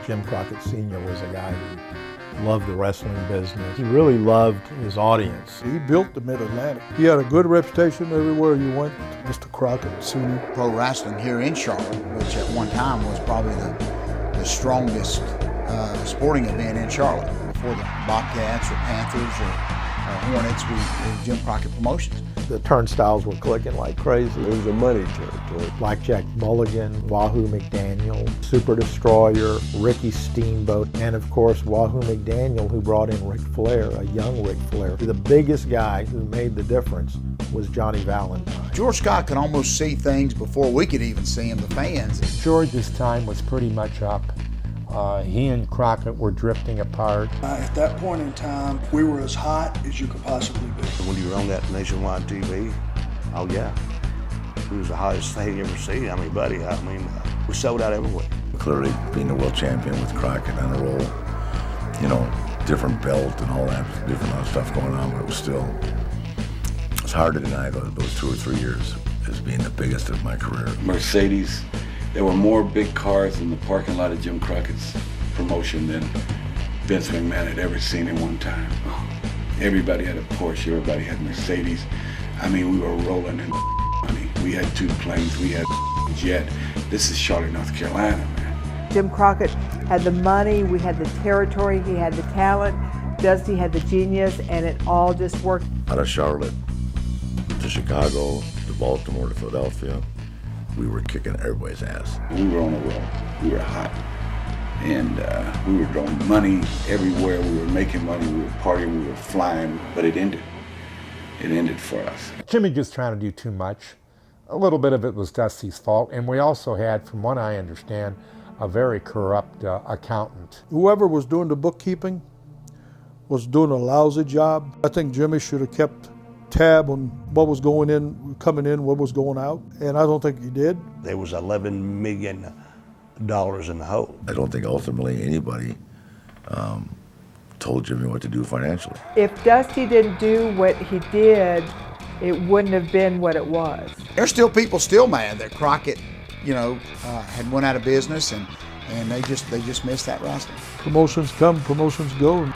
Jim Crockett Sr. was a guy who loved the wrestling business. He really loved his audience. He built the Mid-Atlantic. He had a good reputation everywhere you went, Mr. Crockett Sr. Pro wrestling here in Charlotte, which at one time was probably the strongest sporting event in Charlotte. Before the Bobcats or Panthers or Hornets, it was Jim Crockett Promotions. The turnstiles were clicking like crazy. It was a money territory. Blackjack Mulligan, Wahoo McDaniel, Super Destroyer, Ricky Steamboat, and of course Wahoo McDaniel, who brought in Ric Flair, a young Ric Flair. The biggest guy who made the difference was Johnny Valentine. George Scott could almost see things before we could even see them, the fans. George's time was pretty much up. He and Crockett were drifting apart. At that point in time, we were as hot as you could possibly be. When you were on that nationwide TV, oh yeah, it was the hottest thing you ever see. I mean, buddy, we sold out everywhere. Clearly, being a world champion with Crockett on a roll, different belt and all that, different stuff going on, but it's hard to deny those 2 or 3 years as being the biggest of my career. Mercedes. There were more big cars in the parking lot of Jim Crockett's promotion than Vince McMahon had ever seen in one time. Everybody had a Porsche, everybody had Mercedes. I mean, we were rolling in money. We had 2 planes, we had a jet. This is Charlotte, North Carolina, man. Jim Crockett had the money, we had the territory, he had the talent, Dusty had the genius, and it all just worked. Out of Charlotte to Chicago to Baltimore to Philadelphia, we were kicking everybody's ass. We were on a roll. We were hot. And we were drawing money everywhere. We were making money. We were partying. We were flying. But it ended. It ended for us. Jimmy just trying to do too much. A little bit of it was Dusty's fault. And we also had, from what I understand, a very corrupt accountant. Whoever was doing the bookkeeping was doing a lousy job. I think Jimmy should have kept tab on what was coming in, what was going out, and I don't think he did. There was $11 million in the hole. I don't think ultimately anybody told Jimmy what to do financially. If Dusty didn't do what he did, it wouldn't have been what it was. There's still people mad that Crockett, had went out of business and they just missed that wrestling. Promotions come, promotions go.